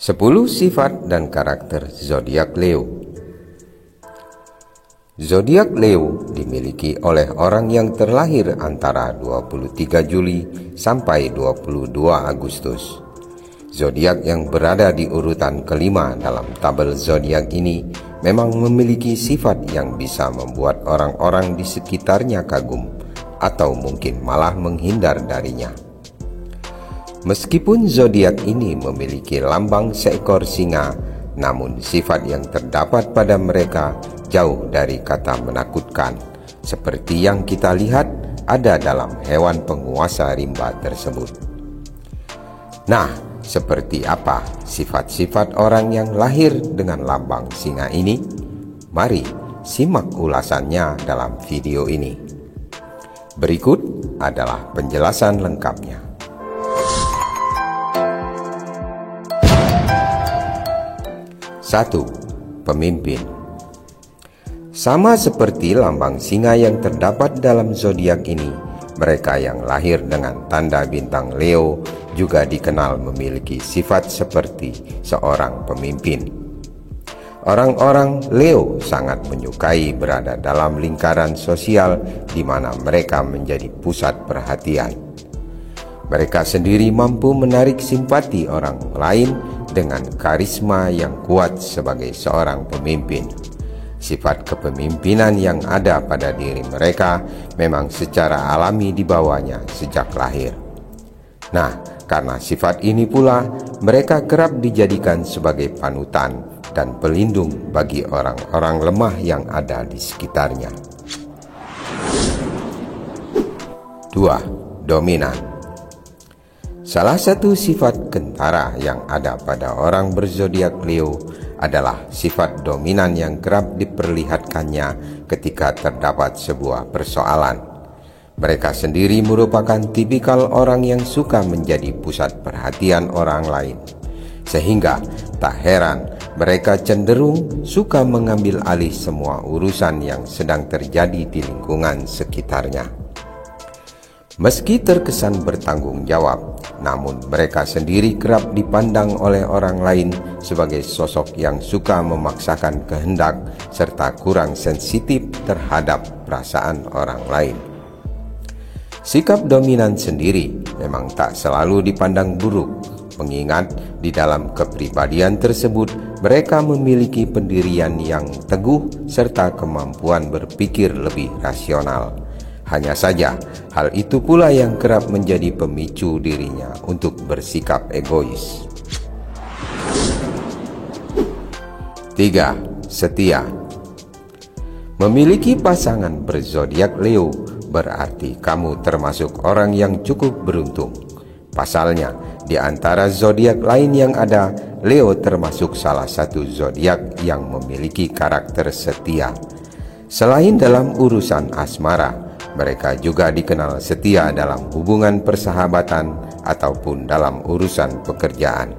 10 sifat dan karakter zodiak Leo. Zodiak Leo dimiliki oleh orang yang terlahir antara 23 Juli sampai 22 Agustus. Zodiak yang berada di urutan kelima dalam tabel zodiak ini memang memiliki sifat yang bisa membuat orang-orang di sekitarnya kagum atau mungkin malah menghindar darinya. Meskipun zodiak ini memiliki lambang seekor singa, namun sifat yang terdapat pada mereka jauh dari kata menakutkan, seperti yang kita lihat ada dalam hewan penguasa rimba tersebut. Nah, seperti apa sifat-sifat orang yang lahir dengan lambang singa ini? Mari simak ulasannya dalam video ini. Berikut adalah penjelasan lengkapnya. 1. Pemimpin. Sama seperti lambang singa yang terdapat dalam zodiak ini, mereka yang lahir dengan tanda bintang Leo juga dikenal memiliki sifat seperti seorang pemimpin. Orang-orang Leo sangat menyukai berada dalam lingkaran sosial di mana mereka menjadi pusat perhatian. Mereka sendiri mampu menarik simpati orang lain dengan karisma yang kuat sebagai seorang pemimpin. Sifat kepemimpinan yang ada pada diri mereka memang secara alami dibawanya sejak lahir. Nah, karena sifat ini pula, mereka kerap dijadikan sebagai panutan dan pelindung bagi orang-orang lemah yang ada di sekitarnya. 2. Dominan. Salah satu sifat kentara yang ada pada orang berzodiak Leo adalah sifat dominan yang kerap diperlihatkannya ketika terdapat sebuah persoalan. Mereka sendiri merupakan tipikal orang yang suka menjadi pusat perhatian orang lain, sehingga tak heran mereka cenderung suka mengambil alih semua urusan yang sedang terjadi di lingkungan sekitarnya. Meski terkesan bertanggung jawab, namun mereka sendiri kerap dipandang oleh orang lain sebagai sosok yang suka memaksakan kehendak serta kurang sensitif terhadap perasaan orang lain. Sikap dominan sendiri memang tak selalu dipandang buruk, mengingat di dalam kepribadian tersebut mereka memiliki pendirian yang teguh serta kemampuan berpikir lebih rasional. Hanya saja, hal itu pula yang kerap menjadi pemicu dirinya untuk bersikap egois. 3. Setia. Memiliki pasangan berzodiak Leo berarti kamu termasuk orang yang cukup beruntung. Pasalnya, di antara zodiak lain yang ada, Leo termasuk salah satu zodiak yang memiliki karakter setia. Selain dalam urusan asmara, mereka juga dikenal setia dalam hubungan persahabatan ataupun dalam urusan pekerjaan.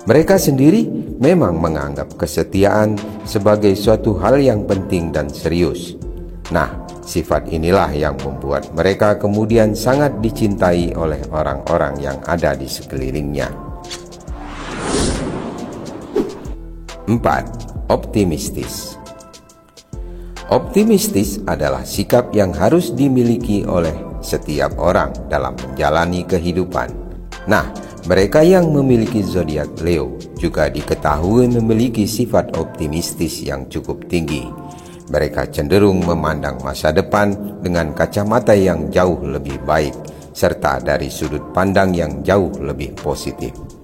Mereka sendiri memang menganggap kesetiaan sebagai suatu hal yang penting dan serius. Nah, sifat inilah yang membuat mereka kemudian sangat dicintai oleh orang-orang yang ada di sekelilingnya. 4. Optimistis. Optimistis adalah sikap yang harus dimiliki oleh setiap orang dalam menjalani kehidupan. Nah, mereka yang memiliki zodiak Leo juga diketahui memiliki sifat optimistis yang cukup tinggi. Mereka cenderung memandang masa depan dengan kacamata yang jauh lebih baik, serta dari sudut pandang yang jauh lebih positif.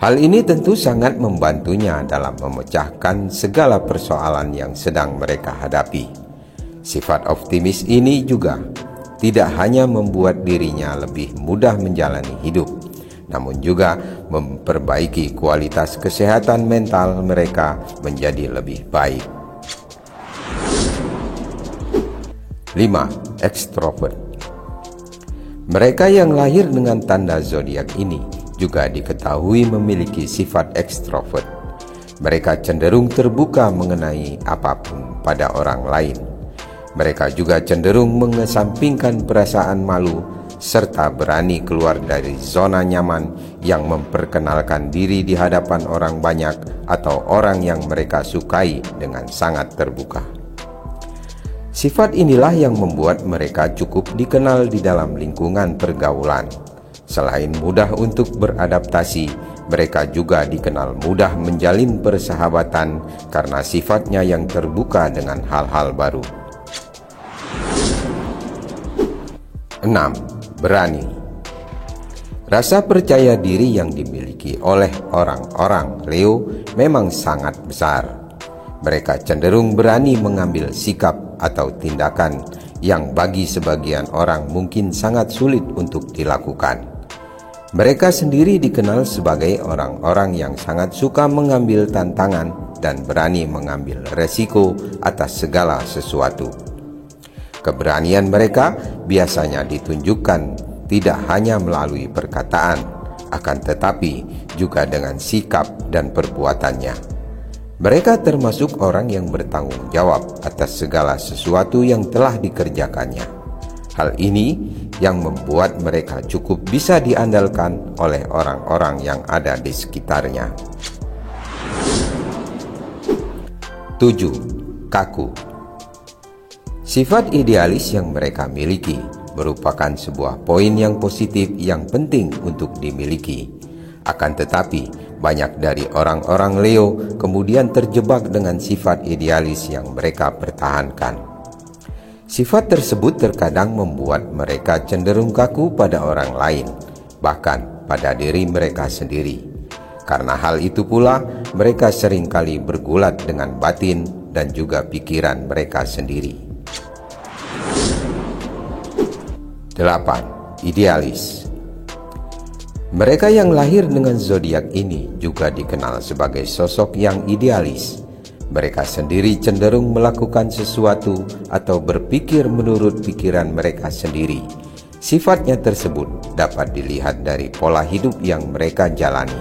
Hal ini tentu sangat membantunya dalam memecahkan segala persoalan yang sedang mereka hadapi. Sifat optimis ini juga tidak hanya membuat dirinya lebih mudah menjalani hidup, namun juga memperbaiki kualitas kesehatan mental mereka menjadi lebih baik. 5. Ekstrovert. Mereka yang lahir dengan tanda zodiak ini juga diketahui memiliki sifat ekstrovert. Mereka cenderung terbuka mengenai apapun pada orang lain. Mereka juga cenderung mengesampingkan perasaan malu serta berani keluar dari zona nyaman yang memperkenalkan diri di hadapan orang banyak atau orang yang mereka sukai dengan sangat terbuka. Sifat inilah yang membuat mereka cukup dikenal di dalam lingkungan pergaulan. Selain mudah untuk beradaptasi, mereka juga dikenal mudah menjalin persahabatan karena sifatnya yang terbuka dengan hal-hal baru. 6. Berani. Rasa percaya diri yang dimiliki oleh orang-orang Leo memang sangat besar. Mereka cenderung berani mengambil sikap atau tindakan yang bagi sebagian orang mungkin sangat sulit untuk dilakukan. Mereka sendiri dikenal sebagai orang-orang yang sangat suka mengambil tantangan dan berani mengambil resiko atas segala sesuatu. Keberanian mereka biasanya ditunjukkan tidak hanya melalui perkataan, akan tetapi juga dengan sikap dan perbuatannya. Mereka termasuk orang yang bertanggung jawab atas segala sesuatu yang telah dikerjakannya. Hal ini yang membuat mereka cukup bisa diandalkan oleh orang-orang yang ada di sekitarnya. 7. Kaku. Sifat idealis yang mereka miliki merupakan sebuah poin yang positif yang penting untuk dimiliki. Akan tetapi, banyak dari orang-orang Leo kemudian terjebak dengan sifat idealis yang mereka pertahankan. Sifat tersebut terkadang membuat mereka cenderung kaku pada orang lain, bahkan pada diri mereka sendiri. Karena hal itu pula, mereka seringkali bergulat dengan batin dan juga pikiran mereka sendiri. 8. Idealis. Mereka yang lahir dengan zodiak ini juga dikenal sebagai sosok yang idealis. Mereka sendiri cenderung melakukan sesuatu atau berpikir menurut pikiran mereka sendiri. Sifatnya tersebut dapat dilihat dari pola hidup yang mereka jalani.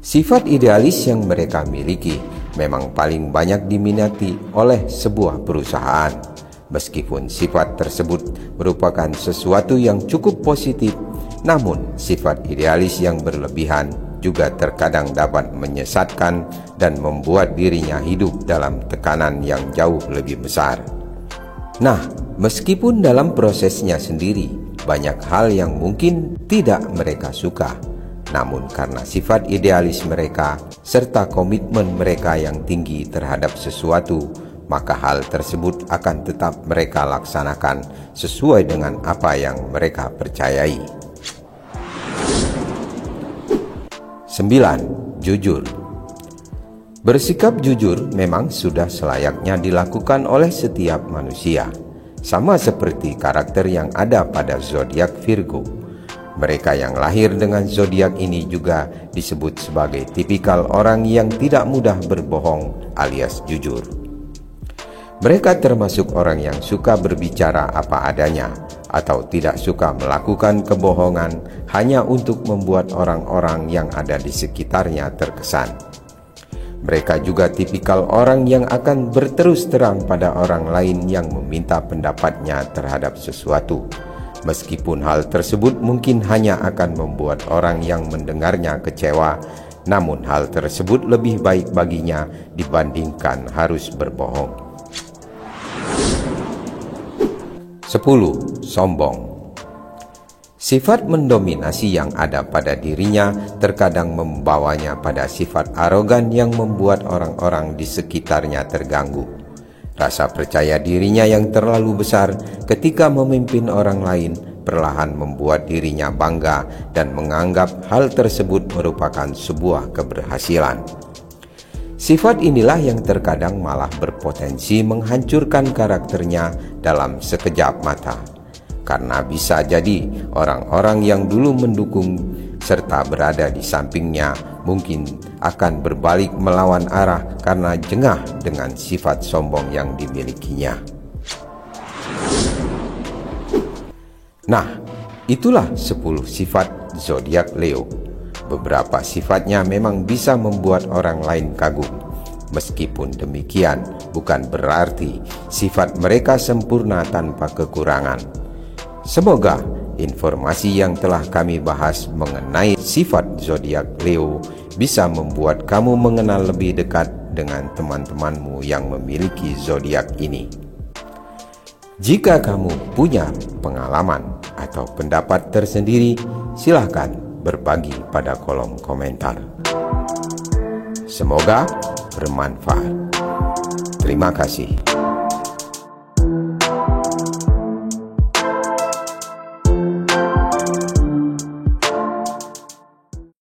Sifat idealis yang mereka miliki memang paling banyak diminati oleh sebuah perusahaan. Meskipun sifat tersebut merupakan sesuatu yang cukup positif, namun sifat idealis yang berlebihan juga terkadang dapat menyesatkan dan membuat dirinya hidup dalam tekanan yang jauh lebih besar. Nah, meskipun dalam prosesnya sendiri banyak hal yang mungkin tidak mereka suka, namun karena sifat idealis mereka serta komitmen mereka yang tinggi terhadap sesuatu, maka hal tersebut akan tetap mereka laksanakan sesuai dengan apa yang mereka percayai. 9. Jujur. Bersikap jujur memang sudah selayaknya dilakukan oleh setiap manusia, sama seperti karakter yang ada pada zodiak Virgo. Mereka yang lahir dengan zodiak ini juga disebut sebagai tipikal orang yang tidak mudah berbohong alias jujur. Mereka termasuk orang yang suka berbicara apa adanya atau tidak suka melakukan kebohongan hanya untuk membuat orang-orang yang ada di sekitarnya terkesan. Mereka juga tipikal orang yang akan berterus terang pada orang lain yang meminta pendapatnya terhadap sesuatu, meskipun hal tersebut mungkin hanya akan membuat orang yang mendengarnya kecewa, namun hal tersebut lebih baik baginya dibandingkan harus berbohong. 10. Sombong. Sifat mendominasi yang ada pada dirinya terkadang membawanya pada sifat arogan yang membuat orang-orang di sekitarnya terganggu. Rasa percaya dirinya yang terlalu besar ketika memimpin orang lain perlahan membuat dirinya bangga dan menganggap hal tersebut merupakan sebuah keberhasilan. Sifat inilah yang terkadang malah berpotensi menghancurkan karakternya dalam sekejap mata. Karena bisa jadi orang-orang yang dulu mendukung serta berada di sampingnya mungkin akan berbalik melawan arah karena jengah dengan sifat sombong yang dimilikinya. Nah, itulah 10 sifat zodiak Leo. Beberapa sifatnya memang bisa membuat orang lain kagum. Meskipun demikian, bukan berarti sifat mereka sempurna tanpa kekurangan. Semoga informasi yang telah kami bahas mengenai sifat zodiak Leo bisa membuat kamu mengenal lebih dekat dengan teman-temanmu yang memiliki zodiak ini. Jika kamu punya pengalaman atau pendapat tersendiri, silahkan berbagi pada kolom komentar. Semoga bermanfaat. Terima kasih.